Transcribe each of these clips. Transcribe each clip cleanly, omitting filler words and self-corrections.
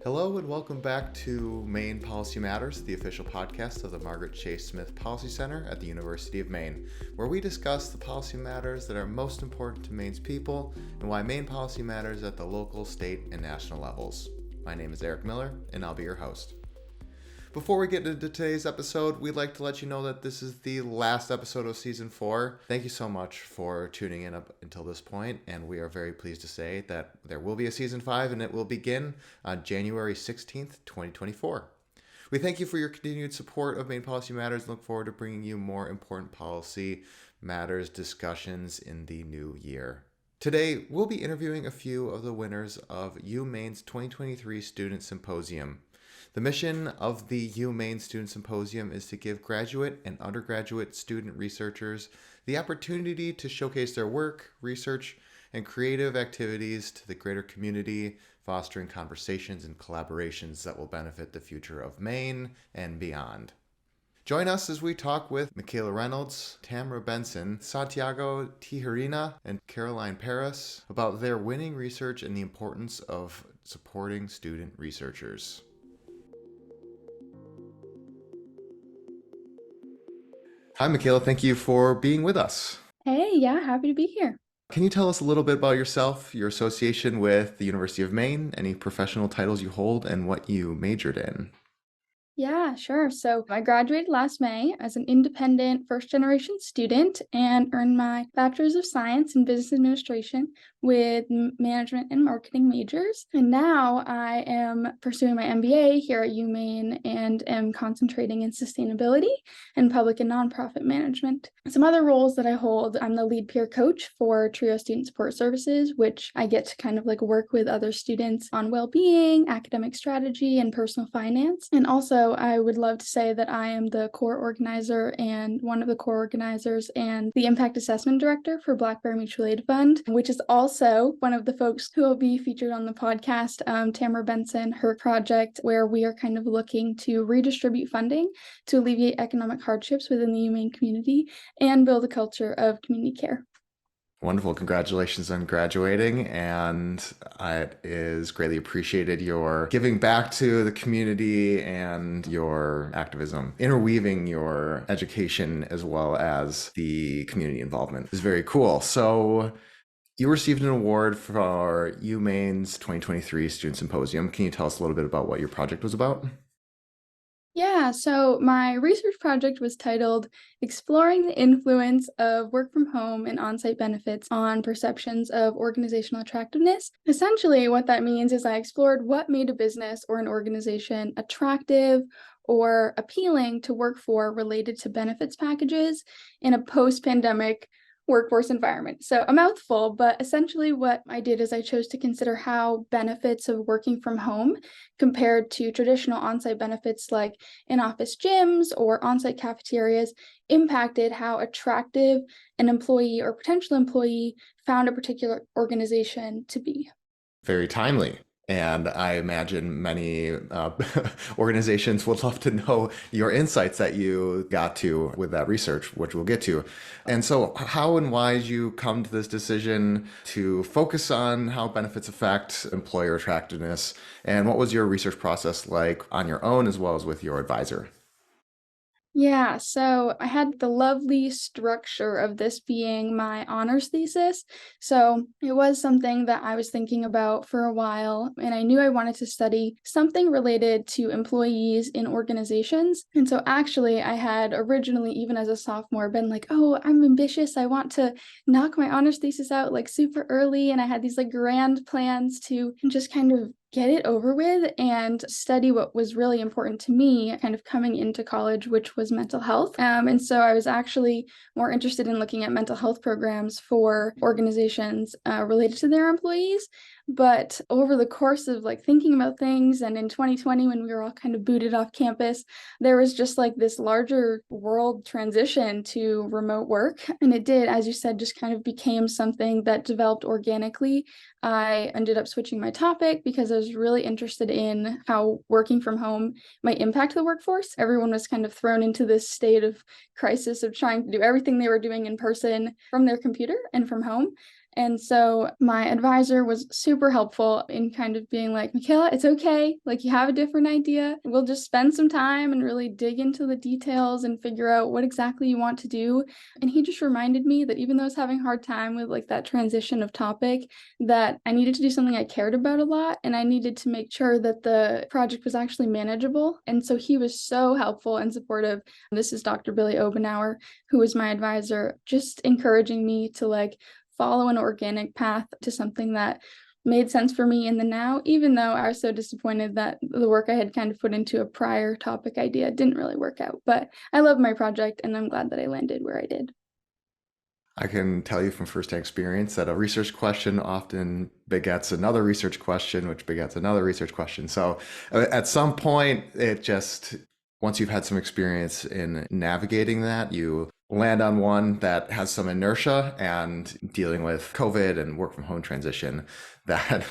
Hello and welcome back to Maine Policy Matters, the official podcast of the Margaret Chase Smith Policy Center at the University of Maine, where we discuss the policy matters that are most important to Maine's people and why Maine policy matters at the local, state, and national levels. My name is Eric Miller, and I'll be your host. Before we get into today's episode, we'd like to let you know that this is the last episode of Season 4. Thank you so much for tuning in up until this point, and we are very pleased to say that there will be a Season 5, and it will begin on January 16th, 2024. We thank you for your continued support of Maine Policy Matters and look forward to bringing you more important policy matters discussions in the new year. Today, we'll be interviewing a few of the winners of UMaine's 2023 Student Symposium. The mission of the UMaine Student Symposium is to give graduate and undergraduate student researchers the opportunity to showcase their work, research, and creative activities to the greater community, fostering conversations and collaborations that will benefit the future of Maine and beyond. Join us as we talk with Mikayla Reynolds, Tamra Benson, Santiago Tijerina, and Caroline Paris about their winning research and the importance of supporting student researchers. Hi, Mikayla. Thank you for being with us. Hey, yeah, happy to be here. Can you tell us a little bit about yourself, your association with the University of Maine, any professional titles you hold, and what you majored in? Yeah, sure. So I graduated last May as an independent first-generation student and earned my Bachelor's of Science in Business Administration with management and marketing majors. And now I am pursuing my MBA here at UMaine and am concentrating in sustainability and public and nonprofit management. Some other roles that I hold, I'm the lead peer coach for TRIO Student Support Services, which I get to kind of like work with other students on well-being, academic strategy, and personal finance. And also, I would love to say that I am the core organizer and one of the core organizers and the impact assessment director for Black Bear Mutual Aid Fund, which is also one of the folks who will be featured on the podcast, Tamra Benson, her project where we are kind of looking to redistribute funding to alleviate economic hardships within the UMaine community and build a culture of community care. Wonderful. Congratulations on graduating, and it is greatly appreciated your giving back to the community and your activism. Interweaving your education as well as the community involvement is very cool. So you received an award for UMaine's 2023 Student Symposium. Can you tell us a little bit about what your project was about? Yeah, so my research project was titled Exploring the Influence of Work from Home and On-Site Benefits on Perceptions of Organizational Attractiveness. Essentially, what that means is I explored what made a business or an organization attractive or appealing to work for related to benefits packages in a post-pandemic workforce environment. So a mouthful, but essentially what I did is I chose to consider how benefits of working from home compared to traditional on-site benefits like in-office gyms or on-site cafeterias impacted how attractive an employee or potential employee found a particular organization to be. Very timely. And I imagine many organizations would love to know your insights that you got to with that research, which we'll get to. And so how and why did you come to this decision to focus on how benefits affect employer attractiveness? And what was your research process like on your own as well as with your advisor? Yeah, so I had the lovely structure of this being my honors thesis. So it was something that I was thinking about for a while, and I knew I wanted to study something related to employees in organizations. And so actually, I had originally, even as a sophomore, been like, oh, I'm ambitious. I want to knock my honors thesis out like super early. And I had these like grand plans to just kind of get it over with and study what was really important to me kind of coming into college, which was mental health. And so I was actually more interested in looking at mental health programs for organizations related to their employees. But over the course of like thinking about things, and in 2020, when we were all kind of booted off campus, there was just like this larger world transition to remote work. And it did, as you said, just kind of became something that developed organically. I ended up switching my topic because I was really interested in how working from home might impact the workforce. Everyone was kind of thrown into this state of crisis of trying to do everything they were doing in person from their computer and from home. And so my advisor was super helpful in kind of being like, Mikayla, it's okay. Like, you have a different idea. We'll just spend some time and really dig into the details and figure out what exactly you want to do. And he just reminded me that even though I was having a hard time with like that transition of topic, that I needed to do something I cared about a lot, and I needed to make sure that the project was actually manageable. And so he was so helpful and supportive. This is Dr. Billy Obenauer, who was my advisor, just encouraging me to like follow an organic path to something that made sense for me in the now, even though I was so disappointed that the work I had kind of put into a prior topic idea didn't really work out. But I love my project, and I'm glad that I landed where I did. I can tell you from firsthand experience that a research question often begets another research question, which begets another research question. So at some point, once you've had some experience in navigating that, you land on one that has some inertia, and dealing with COVID and work from home transition that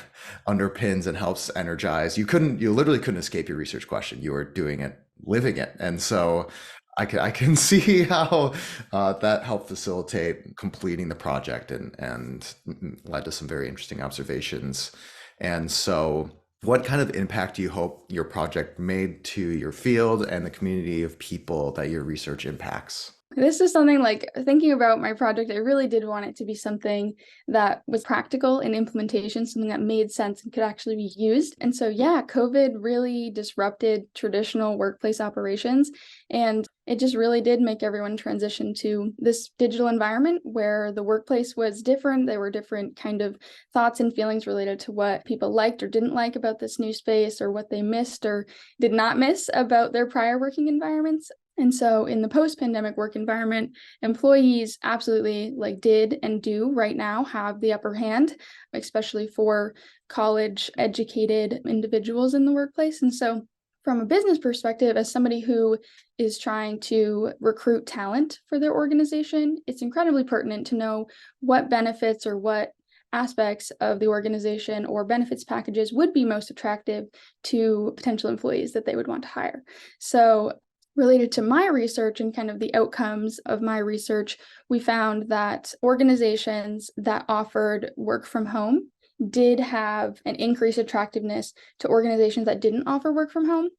underpins and helps energize. You literally couldn't escape your research question. You were doing it, living it. And so I can see how that helped facilitate completing the project, and led to some very interesting observations. And so, what kind of impact do you hope your project made to your field and the community of people that your research impacts? This is something like, thinking about my project, I really did want it to be something that was practical in implementation, something that made sense and could actually be used. And so, yeah, COVID really disrupted traditional workplace operations, and it just really did make everyone transition to this digital environment where the workplace was different. There were different kind of thoughts and feelings related to what people liked or didn't like about this new space, or what they missed or did not miss about their prior working environments. And so in the post-pandemic work environment, employees absolutely like did and do right now have the upper hand, especially for college educated individuals in the workplace. And so from a business perspective, as somebody who is trying to recruit talent for their organization, it's incredibly pertinent to know what benefits or what aspects of the organization or benefits packages would be most attractive to potential employees that they would want to hire. So related to my research and kind of the outcomes of my research, we found that organizations that offered work from home did have an increased attractiveness to organizations that didn't offer work from home.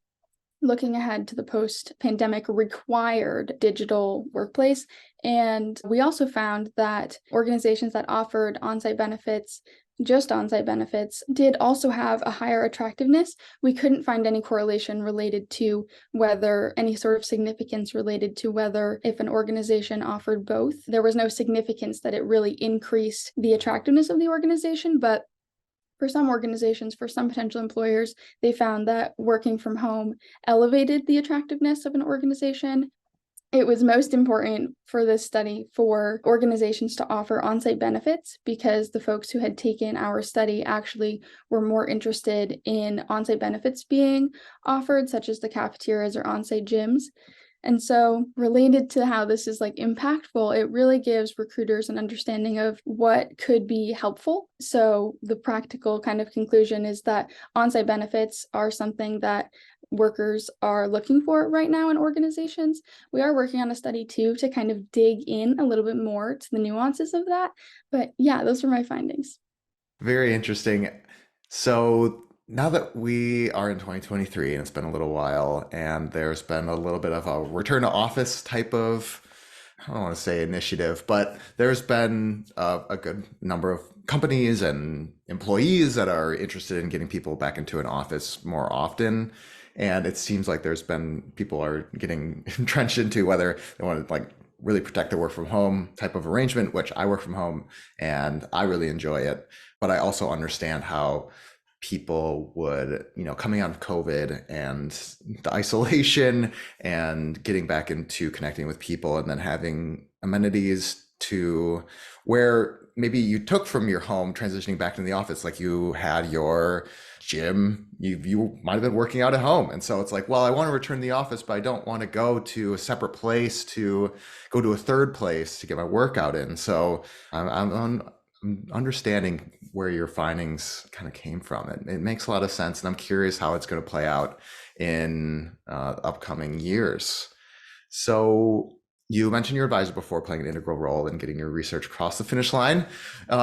Looking ahead to the post-pandemic required digital workplace. And we also found that organizations that offered on-site benefits, just on-site benefits, did also have a higher attractiveness. We couldn't find any correlation related to whether any sort of significance related to whether if an organization offered both. There was no significance that it really increased the attractiveness of the organization, but for some organizations, for some potential employers, they found that working from home elevated the attractiveness of an organization. It was most important for this study for organizations to offer on-site benefits, because the folks who had taken our study actually were more interested in on-site benefits being offered, such as the cafeterias or on-site gyms. And so related to how this is like impactful, it really gives recruiters an understanding of what could be helpful. So the practical kind of conclusion is that on-site benefits are something that workers are looking for right now in organizations. We are working on a study too to kind of dig in a little bit more to the nuances of that. But yeah, those were my findings. Very interesting. So now that we are in 2023 and it's been a little while, and there's been a little bit of a return to office type of, I don't want to say initiative, but there's been a good number of companies and employees that are interested in getting people back into an office more often. And it seems like people are getting entrenched into whether they want to like really protect the work from home type of arrangement, which I work from home and I really enjoy it. But I also understand how people would, coming out of COVID and the isolation and getting back into connecting with people, and then having amenities to where maybe you took from your home, transitioning back into the office, like you had your gym, you might have been working out at home. And so it's like, well, I want to return to the office, but I don't want to go to a separate place to go to a third place to get my workout in. So I'm understanding where your findings kind of came from. It makes a lot of sense, and I'm curious how it's going to play out in upcoming years. So You mentioned your advisor before playing an integral role in getting your research across the finish line.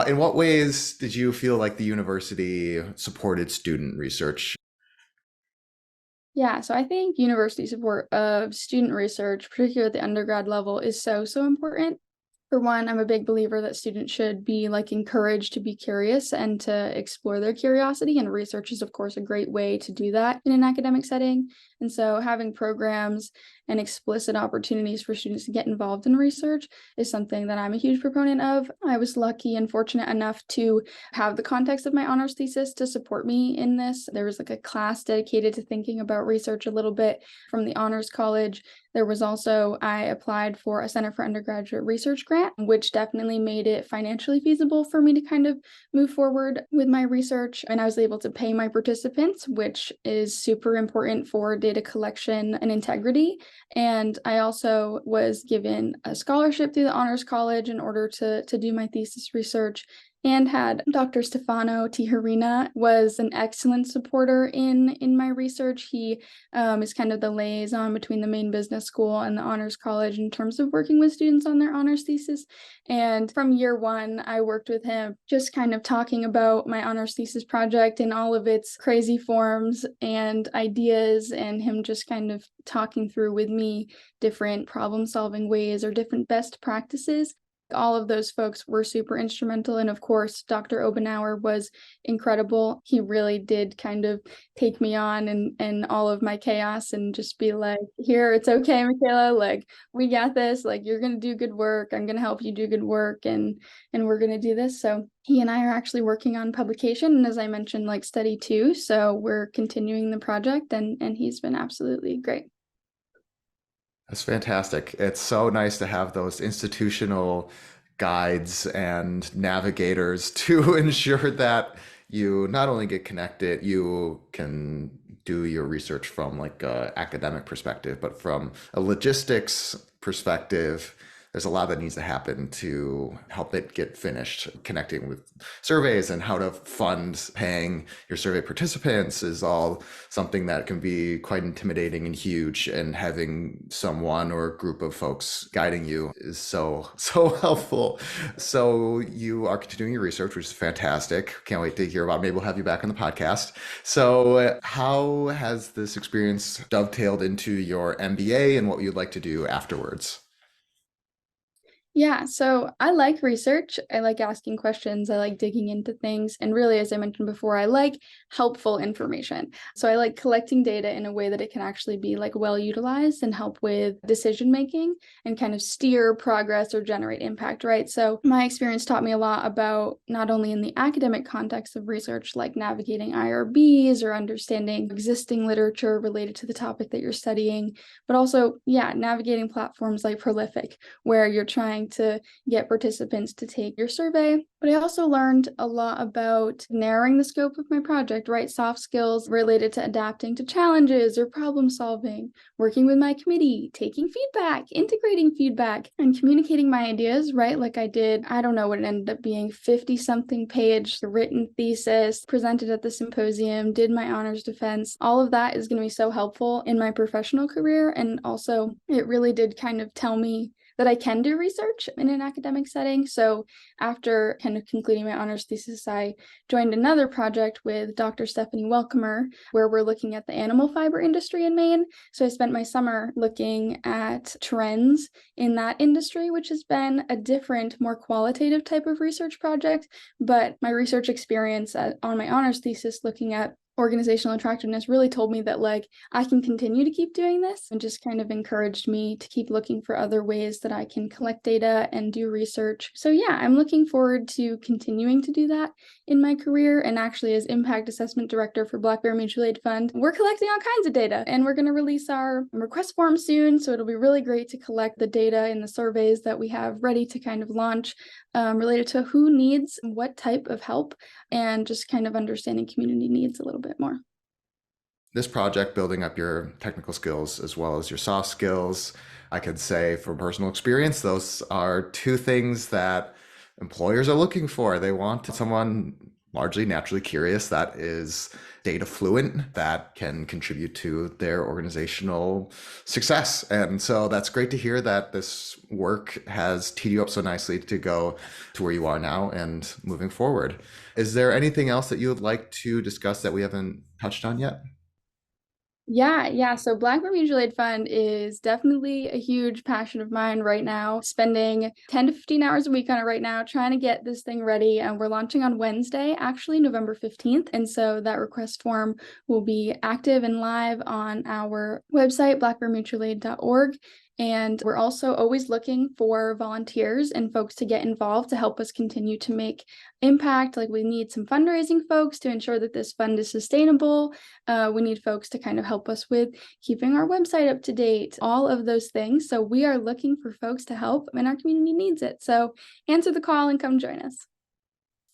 In what ways did you feel like the university supported student research? Yeah, so I think university support of student research, particularly at the undergrad level, is so important. For one, I'm a big believer that students should be like encouraged to be curious and to explore their curiosity. And research is, of course, a great way to do that in an academic setting. And so having programs and explicit opportunities for students to get involved in research is something that I'm a huge proponent of. I was lucky and fortunate enough to have the context of my honors thesis to support me in this. There was like a class dedicated to thinking about research a little bit from the honors college. There was also, I applied for a Center for Undergraduate Research grant, which definitely made it financially feasible for me to kind of move forward with my research. And I was able to pay my participants, which is super important for data collection and integrity. And I also was given a scholarship through the Honors College in order to do my thesis research, and had Dr. Stefano Tijerina was an excellent supporter in my research. He is kind of the liaison between the Maine Business School and the Honors College in terms of working with students on their honors thesis. And from year one, I worked with him just kind of talking about my honors thesis project in all of its crazy forms and ideas, and him just kind of talking through with me different problem solving ways or different best practices. All of those folks were super instrumental. And of course, Dr. Obenauer was incredible. He really did kind of take me on and all of my chaos and just be like, here, it's okay, Mikayla, like we got this, like you're gonna do good work. I'm gonna help you do good work, and we're gonna do this. So he and I are actually working on publication, and as I mentioned, like study too. So we're continuing the project, and he's been absolutely great. That's fantastic. It's so nice to have those institutional guides and navigators to ensure that you not only get connected, you can do your research from like a academic perspective, but from a logistics perspective, there's a lot that needs to happen to help it get finished. Connecting with surveys and how to fund paying your survey participants is all something that can be quite intimidating and huge. And having someone or a group of folks guiding you is so helpful. So you are continuing your research, which is fantastic. Can't wait to hear about it. Maybe we'll have you back on the podcast. So how has this experience dovetailed into your MBA and what you'd like to do afterwards? Yeah, so I like research. I like asking questions. I like digging into things. And really, as I mentioned before, I like helpful information. So I like collecting data in a way that it can actually be like well utilized and help with decision making and kind of steer progress or generate impact, right? So my experience taught me a lot about not only in the academic context of research, like navigating IRBs or understanding existing literature related to the topic that you're studying, but also, yeah, navigating platforms like Prolific, where you're trying to get participants to take your survey. But I also learned a lot about narrowing the scope of my project, right? Soft skills related to adapting to challenges or problem solving, working with my committee, taking feedback, integrating feedback, and communicating my ideas, right? Like I did, I don't know what it ended up being, 50 something page written thesis, presented at the symposium, did my honors defense. All of that is going to be so helpful in my professional career. And also, it really did kind of tell me that I can do research in an academic setting. So after kind of concluding my honors thesis, I joined another project with Dr. Stephanie Welcomer, where we're looking at the animal fiber industry in Maine. So I spent my summer looking at trends in that industry, which has been a different, more qualitative type of research project. But my research experience on my honors thesis looking at organizational attractiveness really told me that like I can continue to keep doing this, and just kind of encouraged me to keep looking for other ways that I can collect data and do research. So yeah, I'm looking forward to continuing to do that in my career. And actually, as impact assessment director for Black Bear Mutual Aid Fund, we're collecting all kinds of data, and we're going to release our request form soon. So it'll be really great to collect the data and the surveys that we have ready to kind of launch related to who needs what type of help, and just kind of understanding community needs a little bit more. This project, building up your technical skills as well as your soft skills, I could say from personal experience, those are two things that employers are looking for. They want someone largely naturally curious, that is data fluent, that can contribute to their organizational success. And so that's great to hear that this work has teed you up so nicely to go to where you are now and moving forward. Is there anything else that you would like to discuss that we haven't touched on yet? Yeah. So Blackbird Mutual Aid Fund is definitely a huge passion of mine right now. Spending 10 to 15 hours a week on it right now, trying to get this thing ready. And we're launching on Wednesday, actually November 15th. And so that request form will be active and live on our website, blackbearmutualaid.org. And we're also always looking for volunteers and folks to get involved to help us continue to make impact. Like, we need some fundraising folks to ensure that this fund is sustainable. We need folks to kind of help us with keeping our website up to date, all of those things. So we are looking for folks to help, and our community needs it. So answer the call and come join us.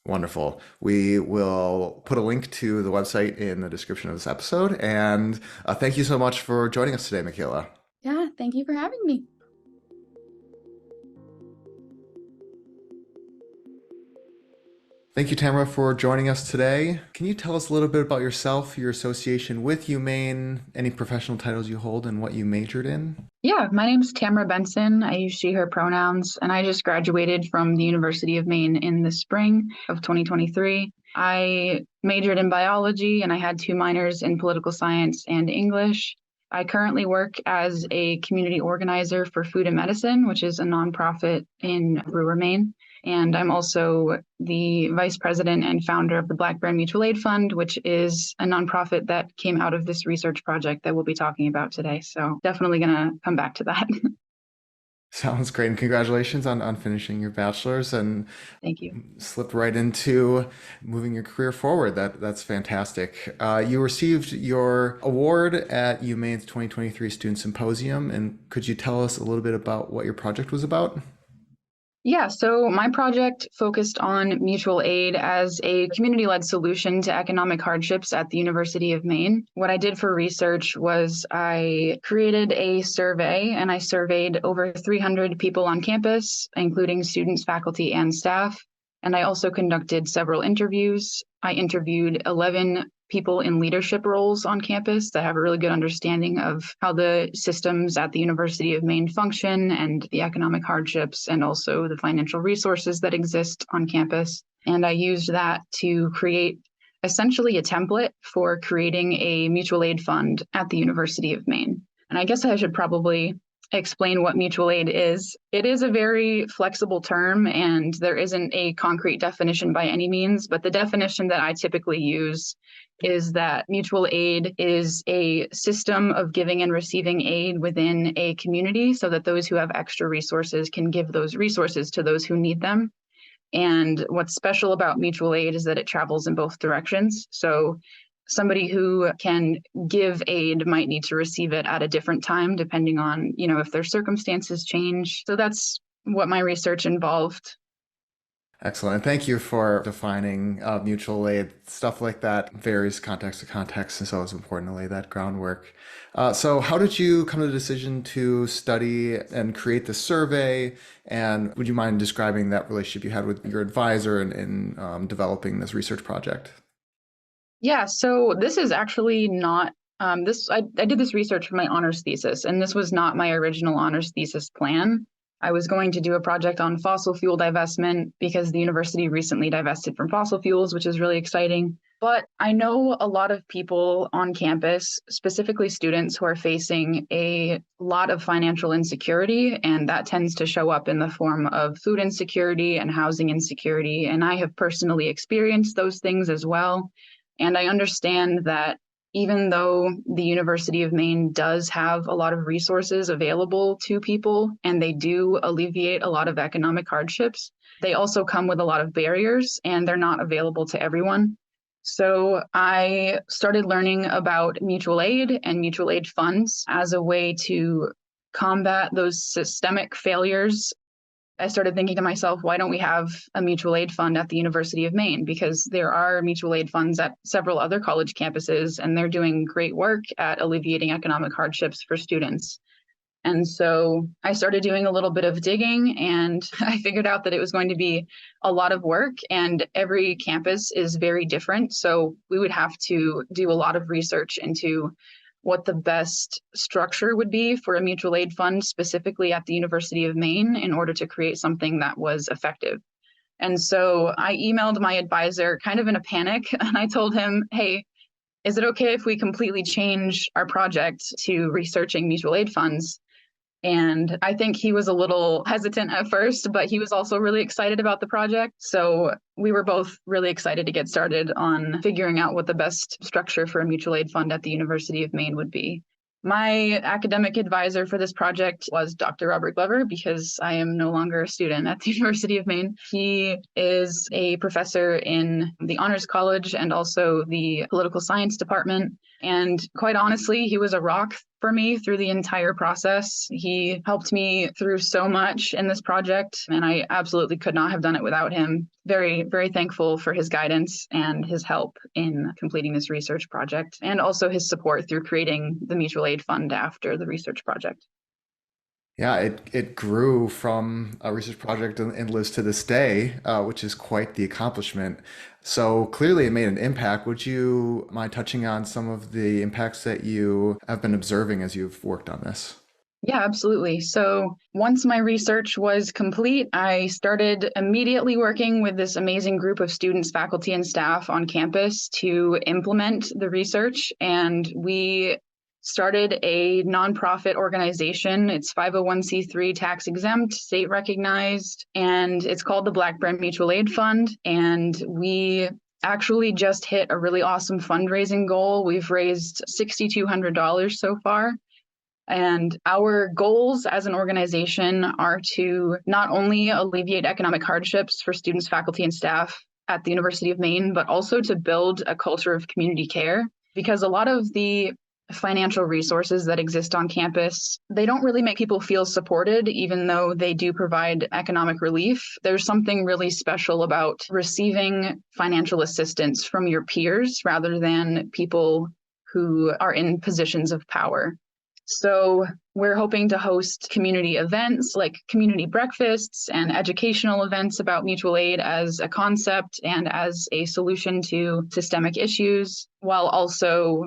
Wonderful. We will put a link to the website in the description of this episode. And thank you so much for joining us today, Mikayla. Yeah, thank you for having me. Thank you, Tamra, for joining us today. Can you tell us a little bit about yourself, your association with UMaine, any professional titles you hold, and what you majored in? Yeah, my name's Tamra Benson. I use she, her pronouns, and I just graduated from the University of Maine in the spring of 2023. I majored in biology, and I had 2 minors in political science and English. I currently work as a community organizer for Food and Medicine, which is a nonprofit in Brewer, Maine. And I'm also the vice president and founder of the Blackbird Mutual Aid Fund, which is a nonprofit that came out of this research project that we'll be talking about today. So definitely going to come back to that. Sounds great. And congratulations on finishing your bachelor's and Thank you. Slip right into moving your career forward. That's fantastic. You received your award at UMaine's 2023 Student Symposium. And could you tell us a little bit about what your project was about? Yeah, so my project focused on mutual aid as a community-led solution to economic hardships at the University of Maine. What I did for research was I created a survey, and I surveyed over 300 people on campus, including students, faculty, and staff. And I also conducted several interviews. I interviewed 11 people in leadership roles on campus that have a really good understanding of how the systems at the University of Maine function and the economic hardships and also the financial resources that exist on campus. And I used that to create essentially a template for creating a mutual aid fund at the University of Maine. And I guess I should probably explain what mutual aid is. It is a very flexible term, and there isn't a concrete definition by any means, but the definition that I typically use is that mutual aid is a system of giving and receiving aid within a community so that those who have extra resources can give those resources to those who need them. And what's special about mutual aid is that it travels in both directions. So somebody who can give aid might need to receive it at a different time, depending on, if their circumstances change. So that's what my research involved. Excellent. Thank you for defining mutual aid. Stuff like that varies context to context, and so it's important to lay that groundwork. So how did you come to the decision to study and create the survey? And would you mind describing that relationship you had with your advisor in developing this research project? Yeah, so this is actually not I did this research for my honors thesis, and this was not my original honors thesis plan. I was going to do a project on fossil fuel divestment because the university recently divested from fossil fuels, which is really exciting. But I know a lot of people on campus, specifically students, who are facing a lot of financial insecurity, and that tends to show up in the form of food insecurity and housing insecurity. And I have personally experienced those things as well. And I understand that even though the University of Maine does have a lot of resources available to people, and they do alleviate a lot of economic hardships, they also come with a lot of barriers, and they're not available to everyone. So I started learning about mutual aid and mutual aid funds as a way to combat those systemic failures. I started thinking to myself, why don't we have a mutual aid fund at the University of Maine? Because there are mutual aid funds at several other college campuses, and they're doing great work at alleviating economic hardships for students. And so I started doing a little bit of digging, and I figured out that it was going to be a lot of work, and every campus is very different. So we would have to do a lot of research into what the best structure would be for a mutual aid fund, specifically at the University of Maine, in order to create something that was effective. And so I emailed my advisor kind of in a panic, and I told him, hey, is it okay if we completely change our project to researching mutual aid funds? And I think he was a little hesitant at first, but he was also really excited about the project. So we were both really excited to get started on figuring out what the best structure for a mutual aid fund at the University of Maine would be. My academic advisor for this project was Dr. Robert Glover, because I am no longer a student at the University of Maine. He is a professor in the Honors College and also the Political Science Department. And quite honestly, he was a rock for me through the entire process. He helped me through so much in this project, and I absolutely could not have done it without him. Very, very thankful for his guidance and his help in completing this research project, and also his support through creating the mutual aid fund after the research project. Yeah, it grew from a research project and lives to this day, which is quite the accomplishment. So clearly it made an impact. Would you mind touching on some of the impacts that you have been observing as you've worked on this? Yeah, absolutely. So once my research was complete, I started immediately working with this amazing group of students, faculty, and staff on campus to implement the research. And we started a nonprofit organization. It's 501c3, tax exempt, state recognized, and it's called the Blackburn Mutual Aid Fund. And we actually just hit a really awesome fundraising goal. We've raised $6,200 so far. And our goals as an organization are to not only alleviate economic hardships for students, faculty, and staff at the University of Maine, but also to build a culture of community care. Because a lot of the financial resources that exist on campus, they don't really make people feel supported, even though they do provide economic relief. There's something really special about receiving financial assistance from your peers rather than people who are in positions of power. So we're hoping to host community events like community breakfasts and educational events about mutual aid as a concept and as a solution to systemic issues, while also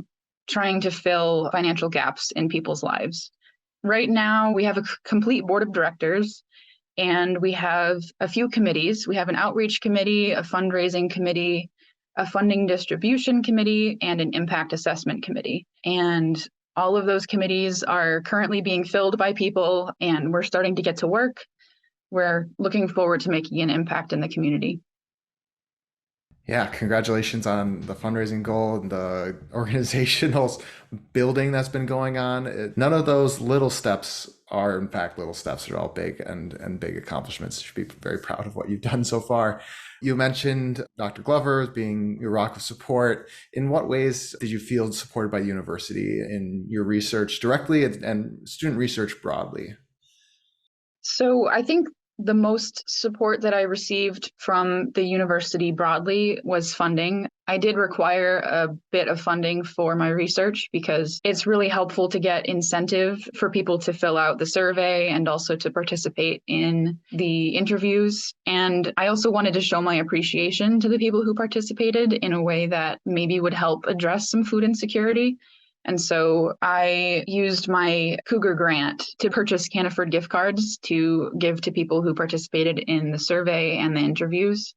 trying to fill financial gaps in people's lives. Right now, we have a complete board of directors, and we have a few committees. We have an outreach committee, a fundraising committee, a funding distribution committee, and an impact assessment committee. And all of those committees are currently being filled by people, and we're starting to get to work. We're looking forward to making an impact in the community. Yeah, congratulations on the fundraising goal and the organizational building that's been going on. None of those little steps are, in fact, little steps. They're all big and big accomplishments. You should be very proud of what you've done so far. You mentioned Dr. Glover as being your rock of support. In what ways did you feel supported by the university in your research directly and student research broadly? So I think the most support that I received from the university broadly was funding. I did require a bit of funding for my research because it's really helpful to get incentive for people to fill out the survey and also to participate in the interviews. And I also wanted to show my appreciation to the people who participated in a way that maybe would help address some food insecurity. And so I used my Cougar grant to purchase Canaford gift cards to give to people who participated in the survey and the interviews.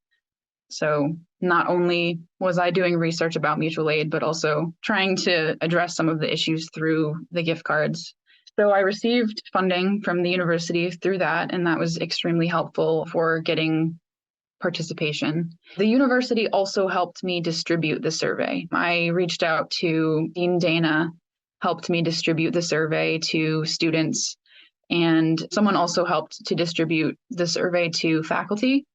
So not only was I doing research about mutual aid, but also trying to address some of the issues through the gift cards. So I received funding from the university through that, and that was extremely helpful for getting participation. The university also helped me distribute the survey. I reached out to Dean Dana, helped me distribute the survey to students, and someone also helped to distribute the survey to faculty.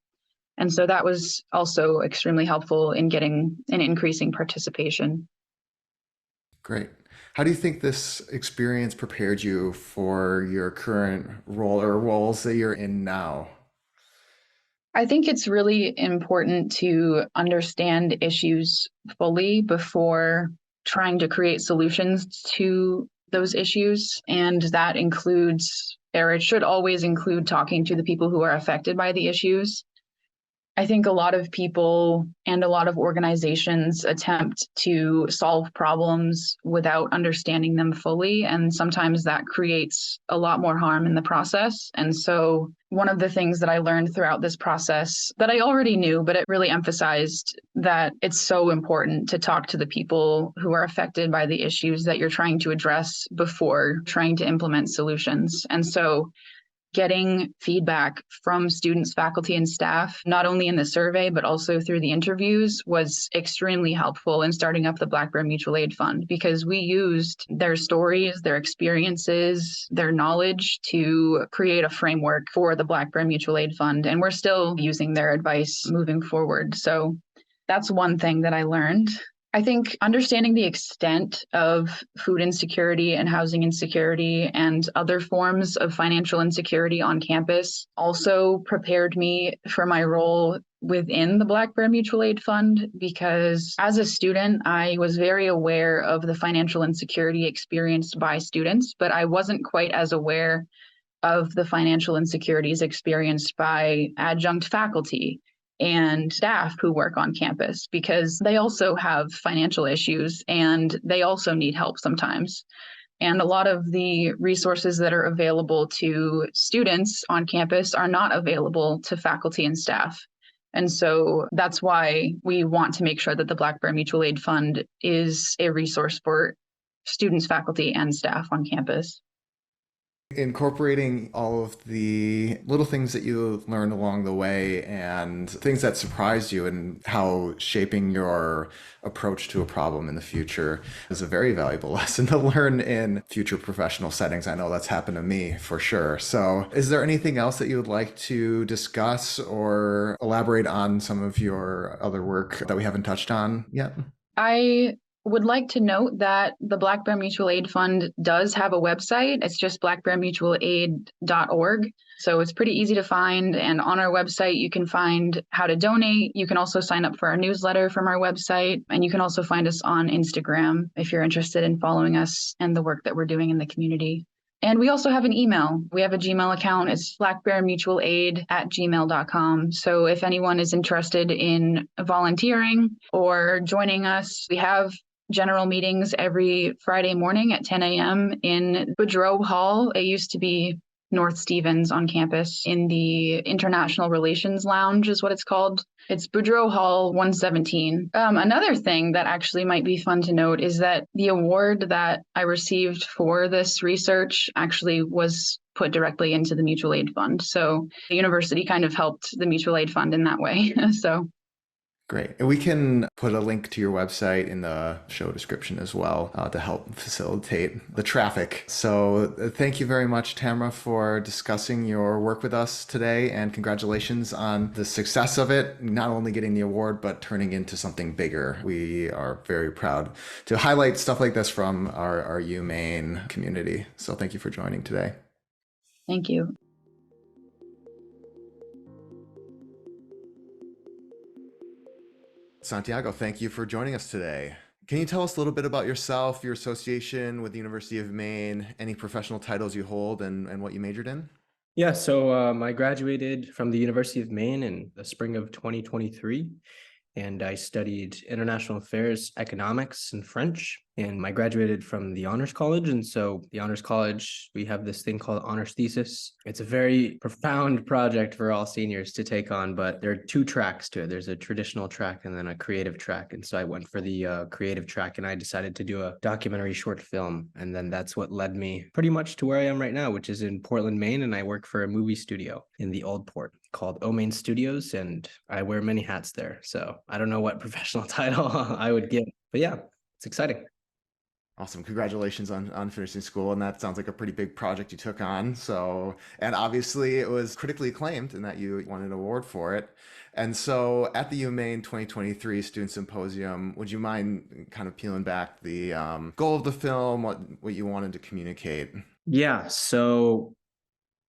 And so that was also extremely helpful in getting an increasing participation. Great. How do you think this experience prepared you for your current role or roles that you're in now? I think it's really important to understand issues fully before trying to create solutions to those issues. And that includes, or it should always include, talking to the people who are affected by the issues. I think a lot of people and a lot of organizations attempt to solve problems without understanding them fully. And sometimes that creates a lot more harm in the process. And so one of the things that I learned throughout this process that I already knew, but it really emphasized that it's so important to talk to the people who are affected by the issues that you're trying to address before trying to implement solutions. And so getting feedback from students, faculty, and staff, not only in the survey, but also through the interviews, was extremely helpful in starting up the Black Bear Mutual Aid Fund, because we used their stories, their experiences, their knowledge to create a framework for the Black Bear Mutual Aid Fund. And we're still using their advice moving forward. So that's one thing that I learned. I think understanding the extent of food insecurity and housing insecurity and other forms of financial insecurity on campus also prepared me for my role within the Black Bear Mutual Aid Fund, because as a student, I was very aware of the financial insecurity experienced by students, but I wasn't quite as aware of the financial insecurities experienced by adjunct faculty and staff who work on campus, because they also have financial issues and they also need help sometimes. And a lot of the resources that are available to students on campus are not available to faculty and staff. And so that's why we want to make sure that the Black Bear Mutual Aid Fund is a resource for students, faculty, and staff on campus. Incorporating all of the little things that you learned along the way and things that surprised you and how shaping your approach to a problem in the future is a very valuable lesson to learn in future professional settings. I know that's happened to me for sure. So is there anything else that you would like to discuss or elaborate on some of your other work that we haven't touched on yet? I would like to note that the Black Bear Mutual Aid Fund does have a website. It's just blackbearmutualaid.org. So it's pretty easy to find. And on our website, you can find how to donate. You can also sign up for our newsletter from our website. And you can also find us on Instagram if you're interested in following us and the work that we're doing in the community. And we also have an email. We have a Gmail account. It's blackbearmutualaid@gmail.com. So if anyone is interested in volunteering or joining us, we have general meetings every Friday morning at 10 a.m. in Boudreaux Hall. It used to be North Stevens on campus in the International Relations Lounge is what it's called. It's Boudreaux Hall 117. Another thing that actually might be fun to note is that the award that I received for this research actually was put directly into the Mutual Aid Fund. So the university kind of helped the Mutual Aid Fund in that way. So great. And we can put a link to your website in the show description as well to help facilitate the traffic. So thank you very much, Tamra, for discussing your work with us today, and congratulations on the success of it, not only getting the award, but turning into something bigger. We are very proud to highlight stuff like this from our UMaine community. So thank you for joining today. Thank you. Santiago, thank you for joining us today. Can you tell us a little bit about yourself, your association with the University of Maine, any professional titles you hold, and what you majored in? Yeah, so I graduated from the University of Maine in the spring of 2023, and I studied international affairs, economics, and French. And I graduated from the Honors College. And so the Honors College, we have this thing called honors thesis. It's a very profound project for all seniors to take on, but there are two tracks to it. There's a traditional track and then a creative track. And so I went for the creative track, and I decided to do a documentary short film. And then that's what led me pretty much to where I am right now, which is in Portland, Maine. And I work for a movie studio in the Old Port called UMaine Studios, and I wear many hats there. So I don't know what professional title I would give, but yeah, it's exciting. Awesome. Congratulations on finishing school. And that sounds like a pretty big project you took on. So, and obviously it was critically acclaimed in that you won an award for it. And so at the UMaine 2023 Student Symposium, would you mind kind of peeling back the goal of the film, what you wanted to communicate? Yeah. So,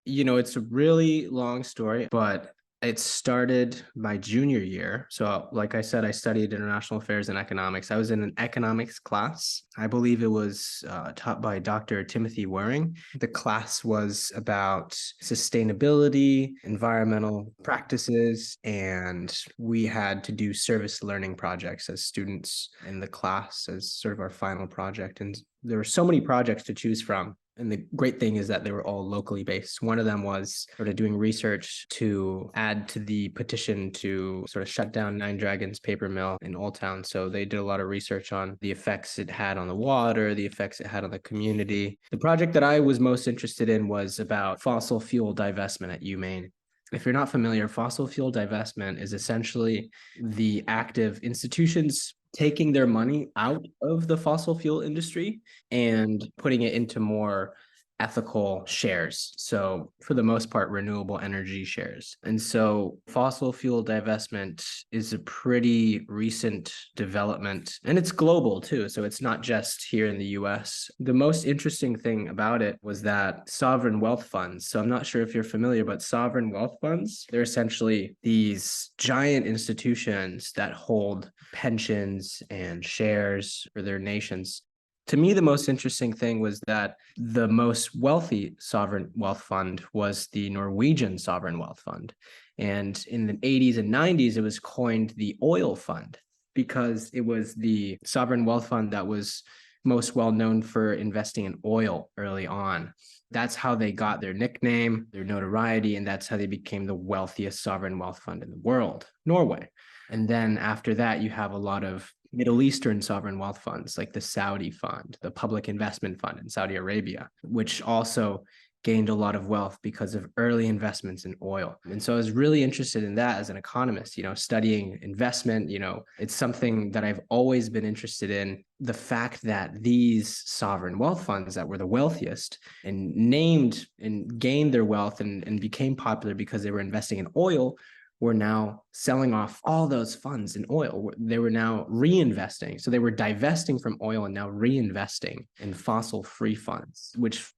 it's a really long story, but It started my junior year. So, like I said, I studied international affairs and economics. I was in an economics class. I believe it was taught by Dr. Timothy Waring. The class was about sustainability, environmental practices, and we had to do service learning projects as students in the class as sort of our final project. And there were so many projects to choose from. And the great thing is that they were all locally based. One of them was sort of doing research to add to the petition to sort of shut down Nine Dragons paper mill in Old Town. So they did a lot of research on the effects it had on the water, the effects it had on the community. The project that I was most interested in was about fossil fuel divestment at UMaine. If you're not familiar, fossil fuel divestment is essentially the act of institutions taking their money out of the fossil fuel industry and putting it into more ethical shares. So for the most part, renewable energy shares. And so fossil fuel divestment is a pretty recent development, and it's global too. So it's not just here in the US. The most interesting thing about it was that sovereign wealth funds. So I'm not sure if you're familiar, but sovereign wealth funds, they're essentially these giant institutions that hold pensions and shares for their nations. To me, the most interesting thing was that the most wealthy sovereign wealth fund was the Norwegian Sovereign Wealth Fund. And in the 80s and 90s, it was coined the oil fund because it was the sovereign wealth fund that was most well known for investing in oil early on. That's how they got their nickname, their notoriety, and that's how they became the wealthiest sovereign wealth fund in the world, Norway. And then after that, you have a lot of Middle Eastern sovereign wealth funds like the Saudi Fund, the Public Investment Fund in Saudi Arabia, which also gained a lot of wealth because of early investments in oil. And so I was really interested in that as an economist, studying investment, it's something that I've always been interested in. The fact that these sovereign wealth funds that were the wealthiest and named and gained their wealth and became popular because they were investing in oil were now selling off all those funds in oil. They were now reinvesting. So they were divesting from oil and now reinvesting in fossil-free funds, which,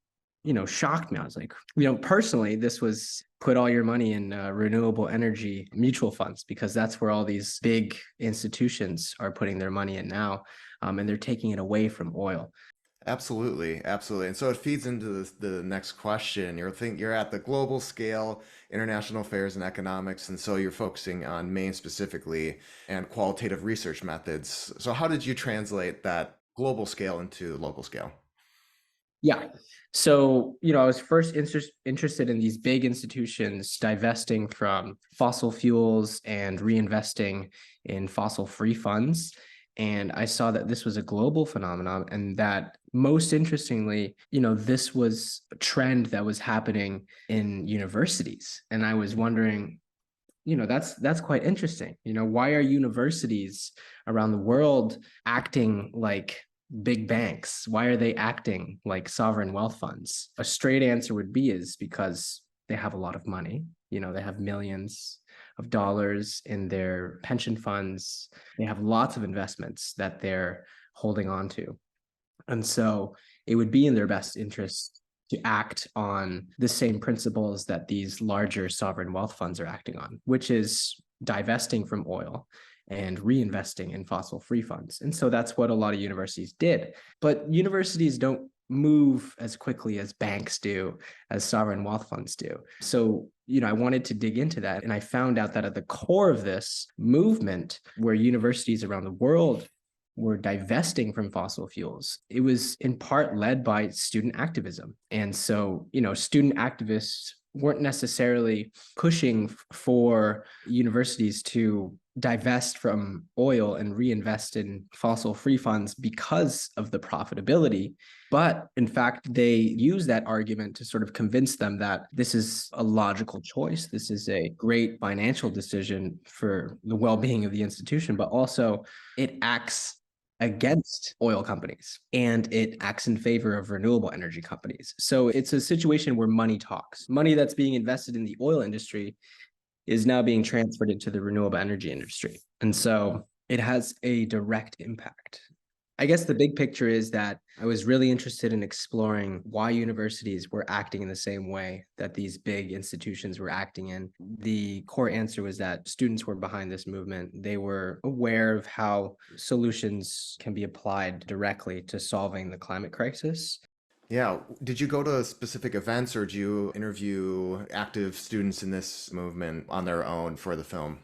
shocked me. I was like, personally, this was put all your money in renewable energy mutual funds because that's where all these big institutions are putting their money in now, and they're taking it away from oil. Absolutely, absolutely. And so it feeds into the next question. You're at the global scale, international affairs and economics, and so you're focusing on Maine specifically and qualitative research methods. So how did you translate that global scale into local scale? Yeah. So, I was first interested in these big institutions divesting from fossil fuels and reinvesting in fossil-free funds. And I saw that this was a global phenomenon and that most interestingly, this was a trend that was happening in universities. And I was wondering, that's quite interesting. Why are universities around the world acting like big banks? Why are they acting like sovereign wealth funds? A straight answer would be is because they have a lot of money. They have millions of dollars in their pension funds. They have lots of investments that they're holding on to. And so it would be in their best interest to act on the same principles that these larger sovereign wealth funds are acting on, which is divesting from oil and reinvesting in fossil-free funds. And so that's what a lot of universities did. But universities don't move as quickly as banks do, as sovereign wealth funds do. So, I wanted to dig into that. And I found out that at the core of this movement, where universities around the world were divesting from fossil fuels, it was in part led by student activism. And so, student activists weren't necessarily pushing for universities to divest from oil and reinvest in fossil-free funds because of the profitability. But in fact, they use that argument to sort of convince them that this is a logical choice. This is a great financial decision for the well-being of the institution, but also it acts against oil companies and it acts in favor of renewable energy companies. So it's a situation where money talks. Money that's being invested in the oil industry is now being transferred into the renewable energy industry. And so it has a direct impact. I guess the big picture is that I was really interested in exploring why universities were acting in the same way that these big institutions were acting in. The core answer was that students were behind this movement. They were aware of how solutions can be applied directly to solving the climate crisis. Yeah. Did you go to specific events or did you interview active students in this movement on their own for the film?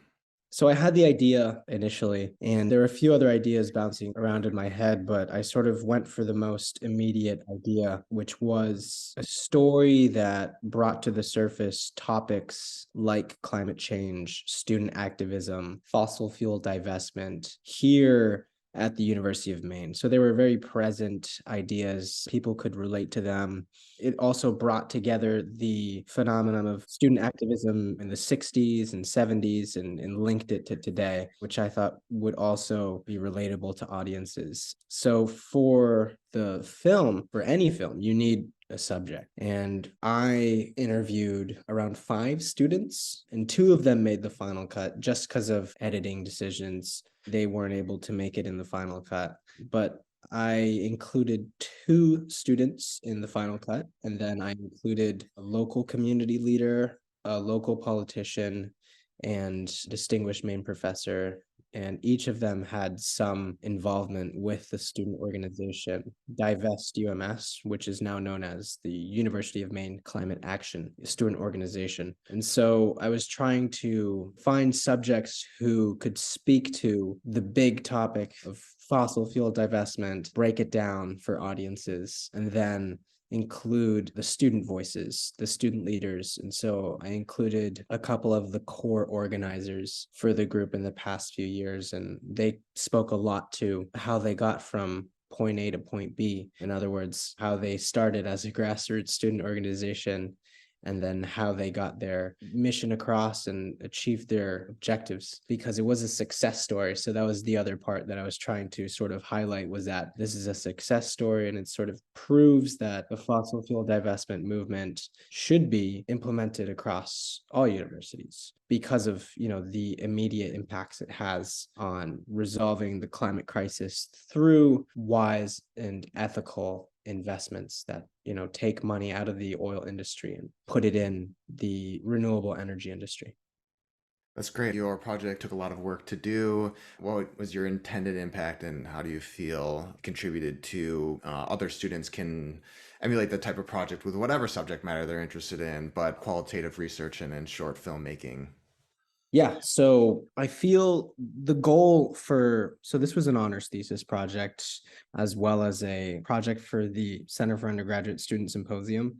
So I had the idea initially, and there were a few other ideas bouncing around in my head, but I sort of went for the most immediate idea, which was a story that brought to the surface topics like climate change, student activism, fossil fuel divestment here at the University of Maine. So they were very present ideas. People could relate to them. It also brought together the phenomenon of student activism in the 60s and 70s and linked it to today, which I thought would also be relatable to audiences. So for the film, for any film, you need a subject. And I interviewed around 5 students, and 2 of them made the final cut just because of editing decisions. They weren't able to make it in the final cut. But I included 2 students in the final cut, and then I included a local community leader, a local politician, and distinguished Maine professor. And each of them had some involvement with the student organization, Divest UMS, which is now known as the University of Maine Climate Action Student Organization. And so I was trying to find subjects who could speak to the big topic of fossil fuel divestment, break it down for audiences, and then include the student voices, the student leaders. And so I included a couple of the core organizers for the group in the past few years, and they spoke a lot to how they got from point A to point B. In other words, how they started as a grassroots student organization and then how they got their mission across and achieved their objectives, because it was a success story. So that was the other part that I was trying to sort of highlight, was that this is a success story and it sort of proves that the fossil fuel divestment movement should be implemented across all universities because of, the immediate impacts it has on resolving the climate crisis through wise and ethical investments that take money out of the oil industry and put it in the renewable energy industry. That's great. Your project took a lot of work to do. What was your intended impact, and how do you feel contributed to other students can emulate that type of project with whatever subject matter they're interested in, but qualitative research and short filmmaking? Yeah, so I feel the goal so this was an honors thesis project as well as a project for the Center for Undergraduate Student Symposium.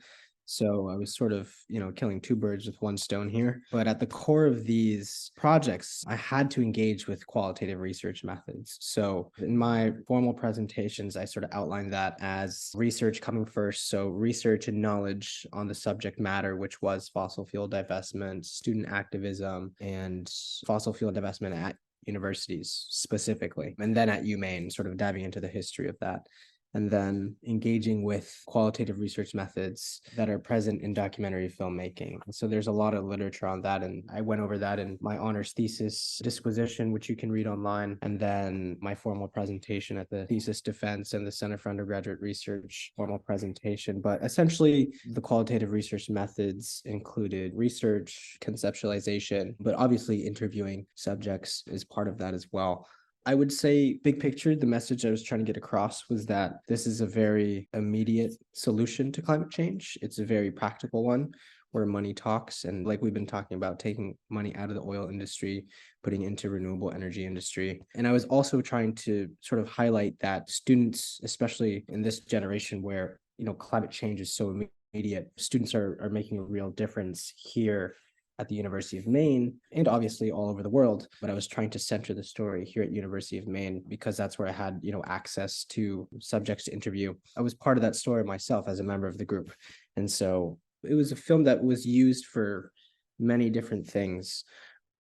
So I was sort of, killing 2 birds with 1 stone here. But at the core of these projects, I had to engage with qualitative research methods. So in my formal presentations, I sort of outlined that as research coming first. So research and knowledge on the subject matter, which was fossil fuel divestment, student activism, and fossil fuel divestment at universities specifically. And then at UMaine, sort of diving into the history of that. And then engaging with qualitative research methods that are present in documentary filmmaking. So there's a lot of literature on that, and I went over that in my honors thesis disquisition, which you can read online, and then my formal presentation at the thesis defense and the Center for Undergraduate Research formal presentation. But essentially, the qualitative research methods included research, conceptualization, but obviously interviewing subjects is part of that as well. I would say, big picture, the message I was trying to get across was that this is a very immediate solution to climate change. It's a very practical one where money talks. And like we've been talking about, taking money out of the oil industry, putting into renewable energy industry. And I was also trying to sort of highlight that students, especially in this generation where, climate change is so immediate, students are making a real difference here at the University of Maine and obviously all over the world. But I was trying to center the story here at University of Maine because that's where I had, access to subjects to interview. I was part of that story myself as a member of the group. And so it was a film that was used for many different things.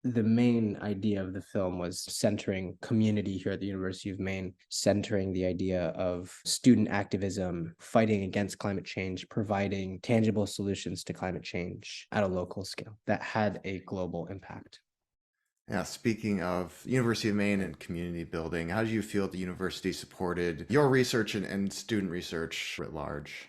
The main idea of the film was centering community here at the University of Maine, centering the idea of student activism, fighting against climate change, providing tangible solutions to climate change at a local scale that had a global impact. Yeah, speaking of University of Maine and community building, how do you feel the university supported your research and student research writ large?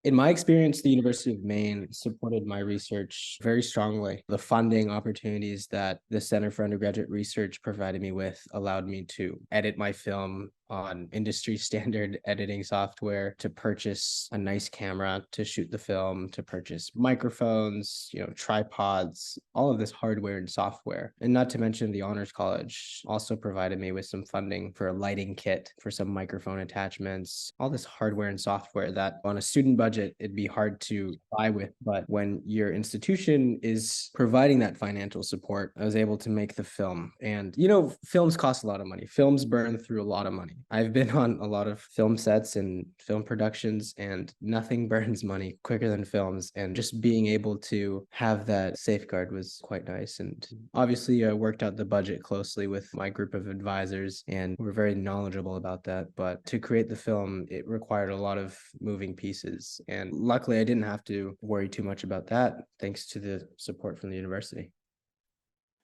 In my experience, the University of Maine supported my research very strongly. The funding opportunities that the Center for Undergraduate Research provided me with allowed me to edit my film on industry standard editing software, to purchase a nice camera to shoot the film, to purchase microphones, tripods, all of this hardware and software. And not to mention the Honors College also provided me with some funding for a lighting kit, for some microphone attachments, all this hardware and software that on a student budget, it'd be hard to buy with. But when your institution is providing that financial support, I was able to make the film. And, films cost a lot of money. Films burn through a lot of money. I've been on a lot of film sets and film productions, and nothing burns money quicker than films. And just being able to have that safeguard was quite nice. And obviously, I worked out the budget closely with my group of advisors, and we're very knowledgeable about that. But to create the film, it required a lot of moving pieces. And luckily, I didn't have to worry too much about that, thanks to the support from the university.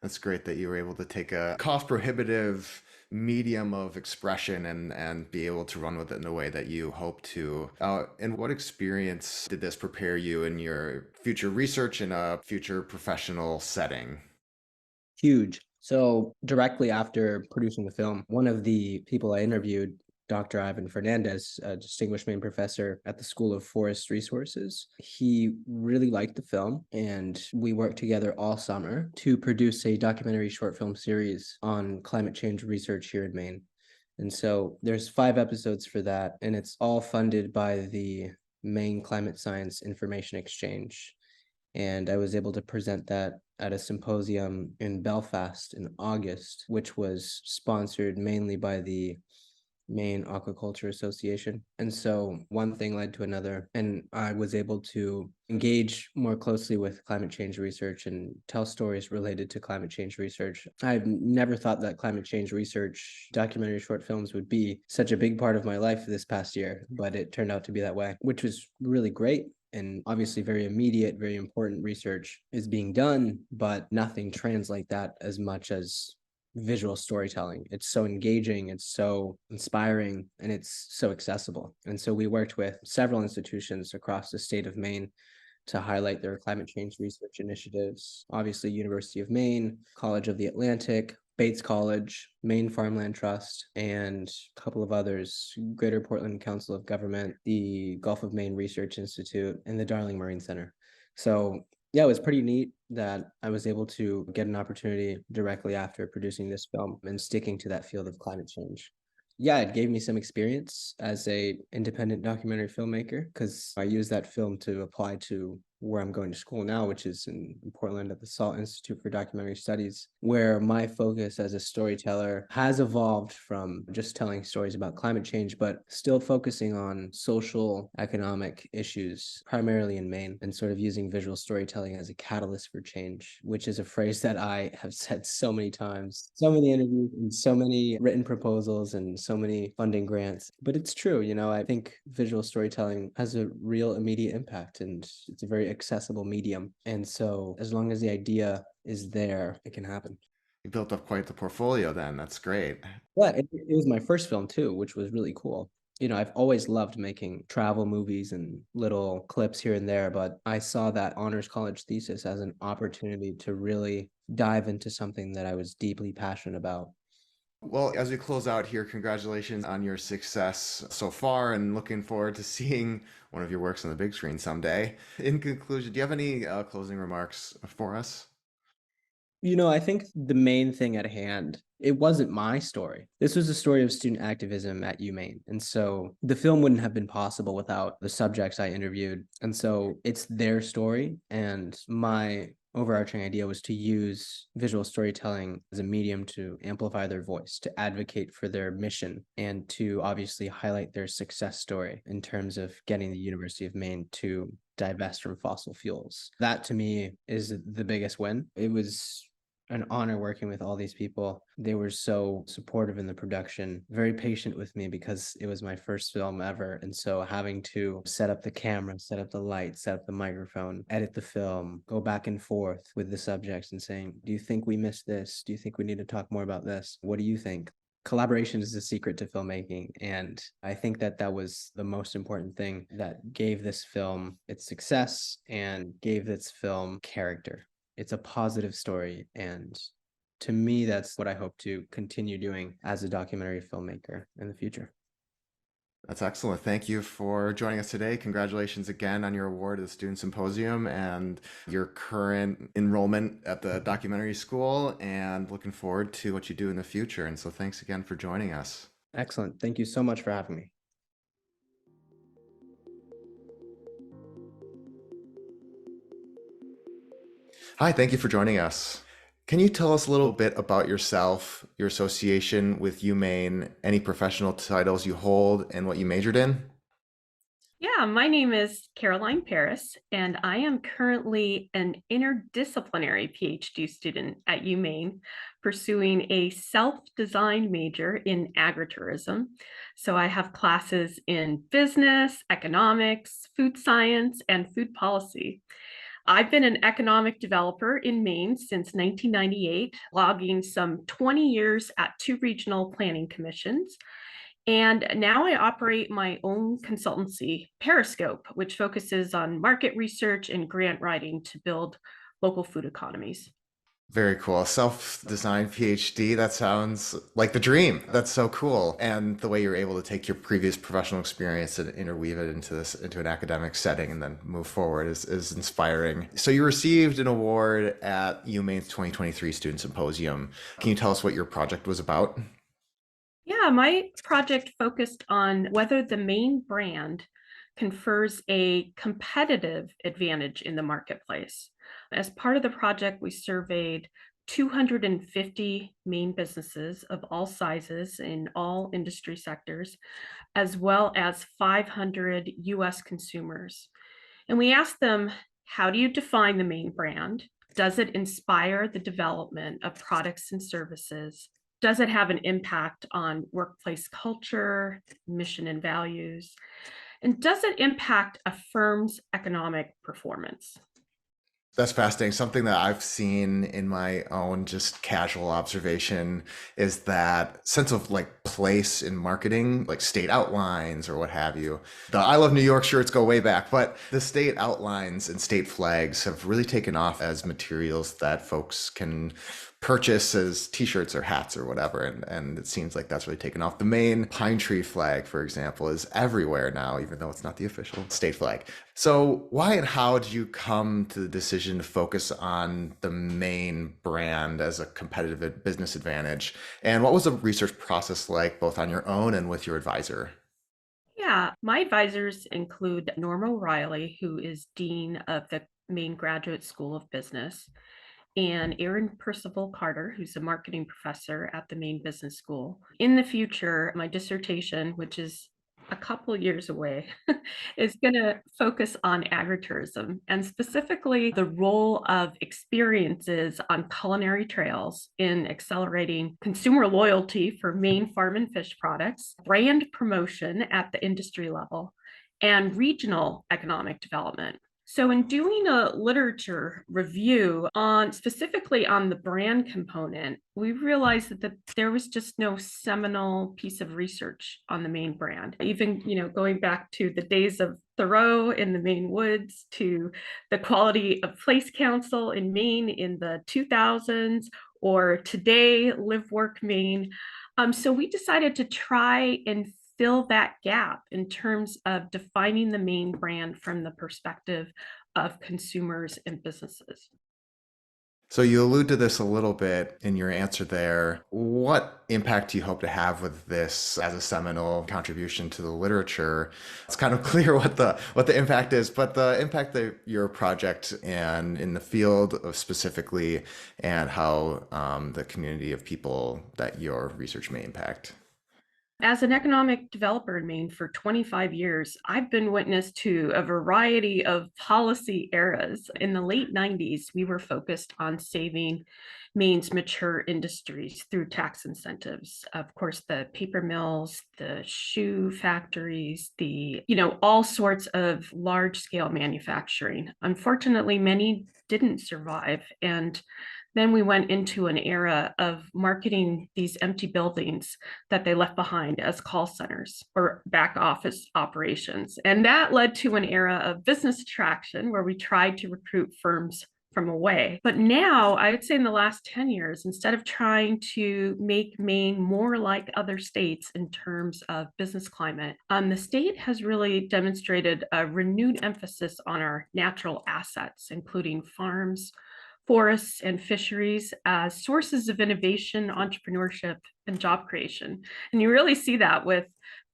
That's great that you were able to take a cost prohibitive medium of expression and be able to run with it in a way that you hope to. And what experience did this prepare you in your future research in a future professional setting? Huge. So directly after producing the film, one of the people I interviewed, Dr. Ivan Fernandez, a distinguished Maine professor at the School of Forest Resources, he really liked the film, and we worked together all summer to produce a documentary short film series on climate change research here in Maine. And so there's 5 episodes for that, and it's all funded by the Maine Climate Science Information Exchange. And I was able to present that at a symposium in Belfast in August, which was sponsored mainly by the Maine Aquaculture Association. And so one thing led to another, and I was able to engage more closely with climate change research and tell stories related to climate change research. I've never thought that climate change research, documentary short films would be such a big part of my life this past year, but it turned out to be that way, which was really great. And obviously very immediate, very important research is being done, but nothing translates that as much as visual storytelling. It's so engaging, it's so inspiring, and it's so accessible. And so we worked with several institutions across the state of Maine to highlight their climate change research initiatives. Obviously, University of Maine, College of the Atlantic, Bates College, Maine Farmland Trust, and a couple of others, Greater Portland Council of Government, the Gulf of Maine Research Institute, and the Darling Marine Center. So yeah, it was pretty neat that I was able to get an opportunity directly after producing this film and sticking to that field of climate change. Yeah, it gave me some experience as a independent documentary filmmaker, because I used that film to apply to where I'm going to school now, which is in Portland at the Salt Institute for Documentary Studies, where my focus as a storyteller has evolved from just telling stories about climate change, but still focusing on social, economic issues, primarily in Maine, and sort of using visual storytelling as a catalyst for change, which is a phrase that I have said so many times, so many interviews and so many written proposals and so many funding grants. But it's true, I think visual storytelling has a real immediate impact, and it's a very accessible medium. And so as long as the idea is there, it can happen. You built up quite the portfolio then. That's great. Yeah, it was my first film too, which was really cool. I've always loved making travel movies and little clips here and there, but I saw that honors college thesis as an opportunity to really dive into something that I was deeply passionate about. Well, as we close out here, congratulations on your success so far and looking forward to seeing one of your works on the big screen someday. In conclusion, do you have any closing remarks for us? I think the main thing at hand, it wasn't my story. This was a story of student activism at UMaine. And so the film wouldn't have been possible without the subjects I interviewed. And so it's their story. And my overarching idea was to use visual storytelling as a medium to amplify their voice, to advocate for their mission, and to obviously highlight their success story in terms of getting the University of Maine to divest from fossil fuels. That to me is the biggest win. It was an honor working with all these people. They were so supportive in the production, very patient with me because it was my first film ever. And so having to set up the camera, set up the light, set up the microphone, edit the film, go back and forth with the subjects and saying, do you think we missed this? Do you think we need to talk more about this? What do you think? Collaboration is the secret to filmmaking. And I think that that was the most important thing that gave this film its success and gave this film character. It's a positive story. And to me, that's what I hope to continue doing as a documentary filmmaker in the future. That's excellent. Thank you for joining us today. Congratulations again on your award at the Student Symposium and your current enrollment at the documentary school, and looking forward to what you do in the future. And so thanks again for joining us. Excellent. Thank you so much for having me. Hi, thank you for joining us. Can you tell us a little bit about yourself, your association with UMaine, any professional titles you hold, and what you majored in? Yeah, my name is Caroline Paris, and I am currently an interdisciplinary PhD student at UMaine, pursuing a self-designed major in agritourism. So I have classes in business, economics, food science, and food policy. I've been an economic developer in Maine since 1998, logging some 20 years at 2 regional planning commissions. And now I operate my own consultancy, Periscope, which focuses on market research and grant writing to build local food economies. Very cool. Self-designed PhD. That sounds like the dream. That's so cool. And the way you're able to take your previous professional experience and interweave it into an academic setting and then move forward is inspiring. So you received an award at UMaine's 2023 Student Symposium. Can you tell us what your project was about? Yeah, my project focused on whether the Maine brand confers a competitive advantage in the marketplace. As part of the project, we surveyed 250 Maine businesses of all sizes in all industry sectors, as well as 500 US consumers. And we asked them, how do you define the Maine brand? Does it inspire the development of products and services? Does it have an impact on workplace culture, mission and values? And does it impact a firm's economic performance? That's fascinating. Something that I've seen in my own just casual observation is that sense of like place in marketing, like state outlines or what have you. The I Love New York shirts go way back, but the state outlines and state flags have really taken off as materials that folks can purchase as t-shirts or hats or whatever, and it seems like that's really taken off. The Maine pine tree flag, for example, is everywhere now, even though it's not the official state flag. So why and how did you come to the decision to focus on the Maine brand as a competitive business advantage? And what was the research process like, both on your own and with your advisor? Yeah, my advisors include Norma O'Reilly, who is Dean of the Maine Graduate School of Business, and Erin Percival Carter, who's a marketing professor at the Maine Business School. In the future, my dissertation, which is a couple years away, is going to focus on agritourism and specifically the role of experiences on culinary trails in accelerating consumer loyalty for Maine farm and fish products, brand promotion at the industry level, and regional economic development. So in doing a literature review on specifically on the brand component, we realized that there was just no seminal piece of research on the Maine brand. Even, going back to the days of Thoreau in the Maine woods, to the Quality of Place Council in Maine in the 2000s, or today, Live Work Maine. So we decided to try and fill that gap in terms of defining the Maine brand from the perspective of consumers and businesses. So you allude to this a little bit in your answer there. What impact do you hope to have with this as a seminal contribution to the literature? It's kind of clear what the impact is, but the impact that your project and in the field of specifically, and how the community of people that your research may impact. As an economic developer in Maine for 25 years, I've been witness to a variety of policy eras. In the late 90s, we were focused on saving Maine's mature industries through tax incentives. Of course, the paper mills, the shoe factories, all sorts of large scale manufacturing. Unfortunately, many didn't survive. And then we went into an era of marketing these empty buildings that they left behind as call centers or back office operations. And that led to an era of business attraction where we tried to recruit firms from away. But now, I would say in the last 10 years, instead of trying to make Maine more like other states in terms of business climate, the state has really demonstrated a renewed emphasis on our natural assets, including farms, forests, and fisheries as sources of innovation, entrepreneurship, and job creation. And you really see that with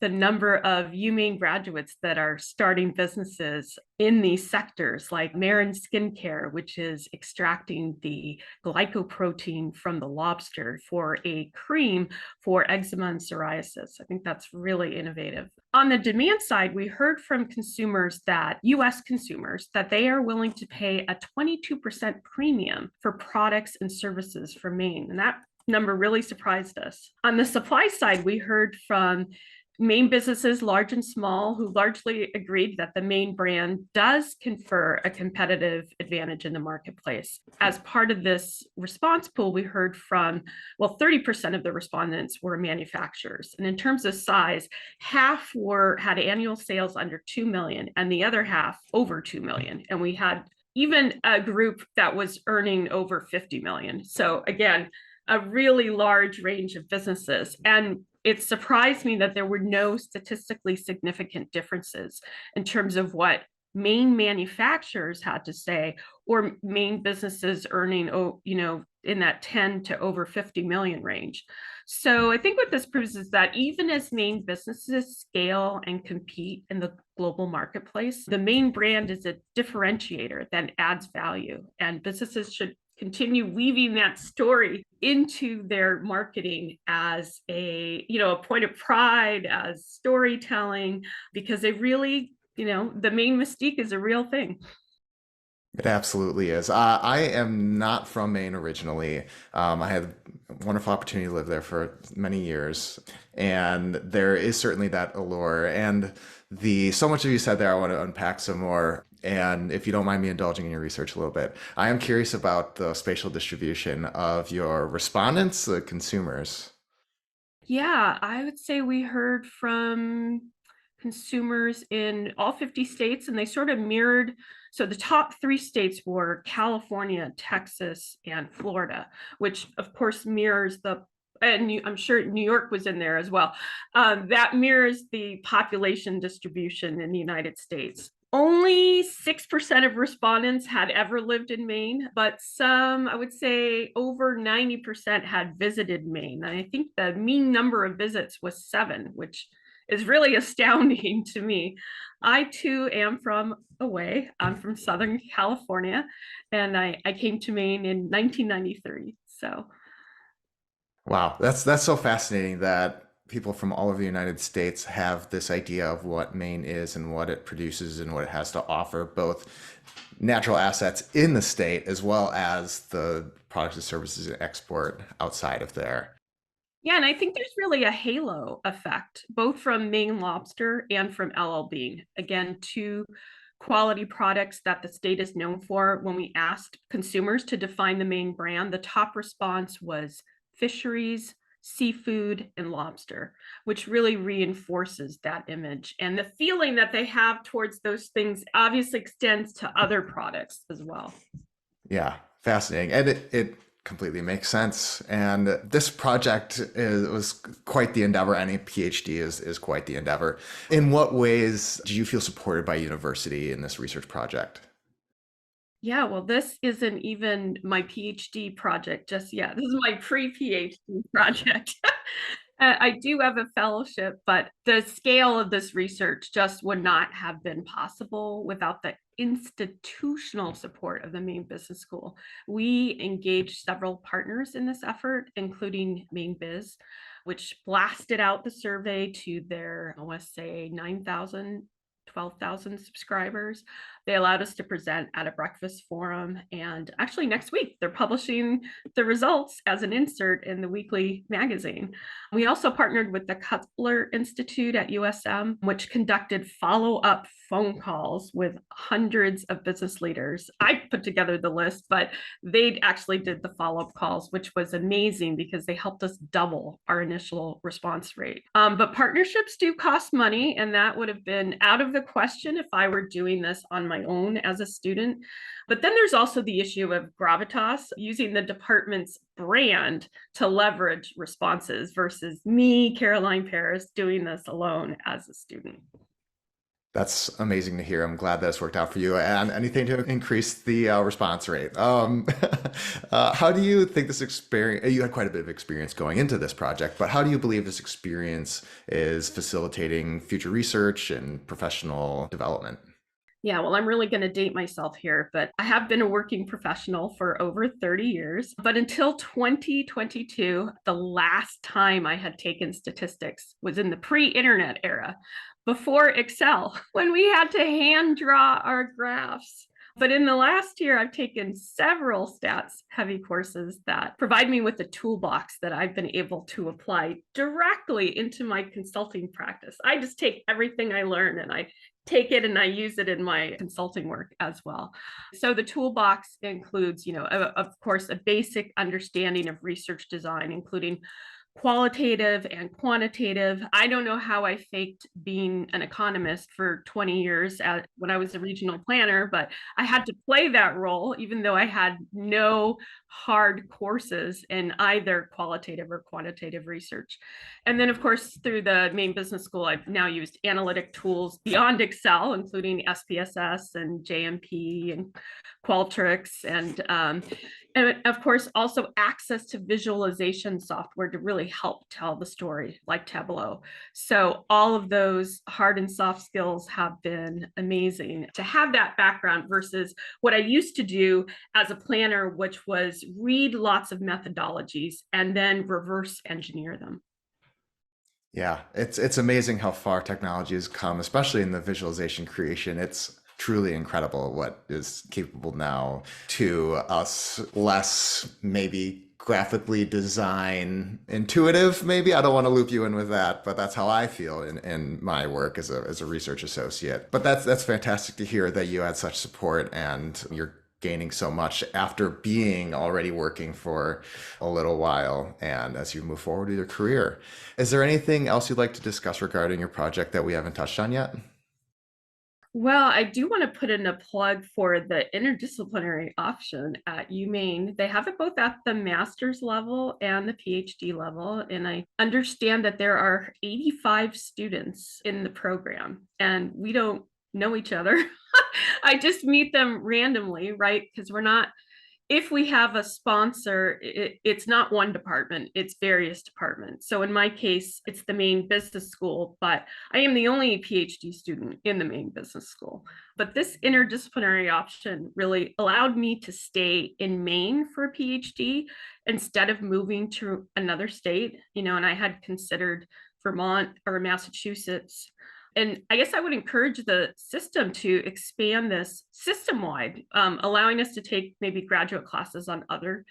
the number of UMaine graduates that are starting businesses in these sectors, like Marin Skincare, which is extracting the glycoprotein from the lobster for a cream for eczema and psoriasis. I think that's really innovative. On the demand side, we heard from consumers US consumers, that they are willing to pay a 22% premium for products and services from Maine. And that number really surprised us. On the supply side, we heard from Maine businesses, large and small, who largely agreed that the Maine brand does confer a competitive advantage in the marketplace. As part of this response pool, we heard from, 30% of the respondents were manufacturers. And in terms of size, half had annual sales under 2 million and the other half over 2 million. And we had even a group that was earning over 50 million. So again, a really large range of businesses. And it surprised me that there were no statistically significant differences in terms of what Maine manufacturers had to say, or Maine businesses earning, in that 10 to over 50 million range. So I think what this proves is that even as Maine businesses scale and compete in the global marketplace, the Maine brand is a differentiator that adds value, and businesses should continue weaving that story into their marketing as a point of pride, as storytelling, because they really, the Maine mystique is a real thing. It absolutely is. I am not from Maine originally. I had a wonderful opportunity to live there for many years, and there is certainly that allure. And so much of you said there, I want to unpack some more. And if you don't mind me indulging in your research a little bit, I am curious about the spatial distribution of your respondents, the consumers. Yeah, I would say we heard from consumers in all 50 states, and they sort of mirrored. So the top 3 states were California, Texas, and Florida, which of course mirrors and I'm sure New York was in there as well. That mirrors the population distribution in the United States. Only 6% of respondents had ever lived in Maine, but some, I would say over 90% had visited Maine. And I think the mean number of visits was 7, which is really astounding to me. I too am from away. I'm from Southern California, and I came to Maine in 1993. So. Wow, that's so fascinating that people from all over the United States have this idea of what Maine is and what it produces and what it has to offer, both natural assets in the state as well as the products and services it export outside of there. Yeah, and I think there's really a halo effect, both from Maine lobster and from LL Bean. Again, 2 quality products that the state is known for. When we asked consumers to define the Maine brand, the top response was fisheries, seafood, and lobster, which really reinforces that image. And the feeling that they have towards those things obviously extends to other products as well. Yeah, fascinating. And it completely makes sense. And this project was quite the endeavor. Any PhD is quite the endeavor. In what ways do you feel supported by university in this research project? Yeah, well, this isn't even my PhD project just yet. This is my pre-PhD project. I do have a fellowship, but the scale of this research just would not have been possible without the institutional support of the Maine Business School. We engaged several partners in this effort, including Maine Biz, which blasted out the survey to their, I want to say, 9,000, 12,000 subscribers. They allowed us to present at a breakfast forum. And actually next week, they're publishing the results as an insert in the weekly magazine. We also partnered with the Cutler Institute at USM, which conducted follow-up phone calls with hundreds of business leaders. I put together the list, but they actually did the follow-up calls, which was amazing because they helped us double our initial response rate. But partnerships do cost money, and that would have been out of the question if I were doing this on my own as a student. But then there's also the issue of gravitas, using the department's brand to leverage responses versus me, Caroline Paris, doing this alone as a student. That's amazing to hear. I'm glad that it's worked out for you, and anything to increase the response rate. How do you think this experience, you had quite a bit of experience going into this project, but how do you believe this experience is facilitating future research and professional development? Yeah, well, I'm really going to date myself here, but I have been a working professional for over 30 years. But until 2022, the last time I had taken statistics was in the pre-internet era, before Excel, when we had to hand draw our graphs. But in the last year, I've taken several stats heavy courses that provide me with a toolbox that I've been able to apply directly into my consulting practice. I just take everything I learn and I take it and I use it in my consulting work as well. So the toolbox includes, of course, a basic understanding of research design, including qualitative and quantitative. I don't know how I faked being an economist for 20 years when I was a regional planner, but I had to play that role, even though I had no hard courses in either qualitative or quantitative research. And then, of course, through the Maine Business School, I've now used analytic tools beyond Excel, including SPSS and JMP and Qualtrics, and of course, also access to visualization software to really help tell the story, like Tableau. So all of those hard and soft skills have been amazing to have that background versus what I used to do as a planner, which was read lots of methodologies and then reverse engineer them. Yeah, it's amazing how far technology has come, especially in the visualization creation. It's truly incredible what is capable now to us less maybe graphically design intuitive. Maybe I don't want to loop you in with that, but that's how I feel in my work as a research associate. But that's fantastic to hear that you had such support and you're gaining so much after being already working for a little while and as you move forward with your career. Is there anything else you'd like to discuss regarding your project that we haven't touched on yet? Well, I do want to put in a plug for the interdisciplinary option at UMaine. They have it both at the master's level and the PhD level. And I understand that there are 85 students in the program, and we don't know each other. I just meet them randomly, right? Because if we have a sponsor, it's not one department, it's various departments. So in my case, it's the Maine Business School, but I am the only PhD student in the Maine Business School. But this interdisciplinary option really allowed me to stay in Maine for a PhD instead of moving to another state, and I had considered Vermont or Massachusetts. And I guess I would encourage the system to expand this system-wide, allowing us to take maybe graduate classes on other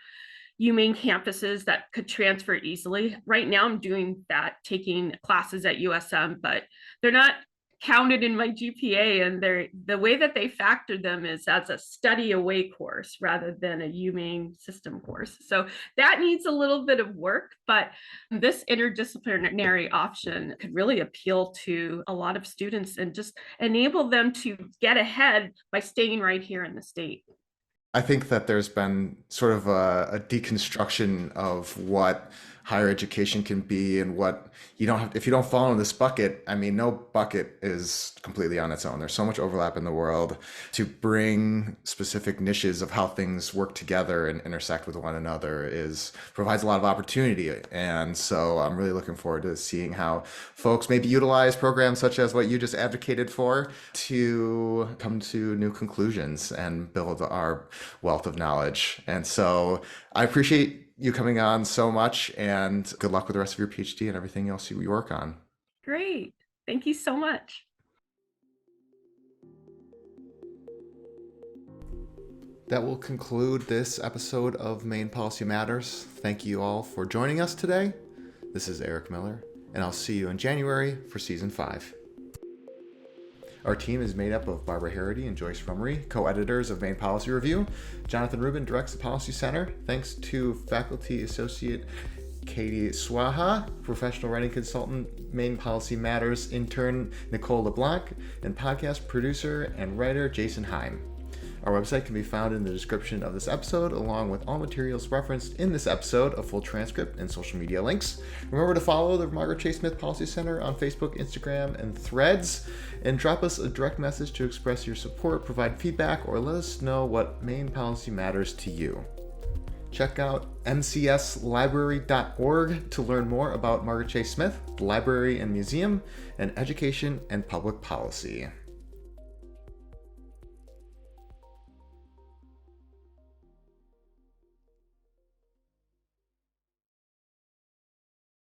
UMaine campuses that could transfer easily. Right now, I'm doing that, taking classes at USM, but they're not counted in my GPA, and the way that they factor them is as a study away course rather than a UMaine system course. So that needs a little bit of work, but this interdisciplinary option could really appeal to a lot of students and just enable them to get ahead by staying right here in the state. I think that there's been sort of a deconstruction of what higher education can be and what you don't have, if you don't fall in this bucket, I mean, no bucket is completely on its own. There's so much overlap in the world. To bring specific niches of how things work together and intersect with one another provides a lot of opportunity. And so I'm really looking forward to seeing how folks maybe utilize programs such as what you just advocated for to come to new conclusions and build our wealth of knowledge. And so I appreciate you coming on so much, and good luck with the rest of your PhD and everything else you work on. Great. Thank you so much. That will conclude this episode of Maine Policy Matters. Thank you all for joining us today. This is Eric Miller, and I'll see you in January for Season 5. Our team is made up of Barbara Harity and Joyce Rummery, co-editors of Maine Policy Review. Jonathan Rubin directs the Policy Center. Thanks to Faculty Associate Katie Swaha, Professional Writing Consultant, Maine Policy Matters intern Nicole LeBlanc, and podcast producer and writer Jason Heim. Our website can be found in the description of this episode, along with all materials referenced in this episode, a full transcript, and social media links. Remember to follow the Margaret Chase Smith Policy Center on Facebook, Instagram, and Threads, and drop us a direct message to express your support, provide feedback, or let us know what Maine policy matters to you. Check out mcslibrary.org to learn more about Margaret Chase Smith, the library and museum, and education and public policy.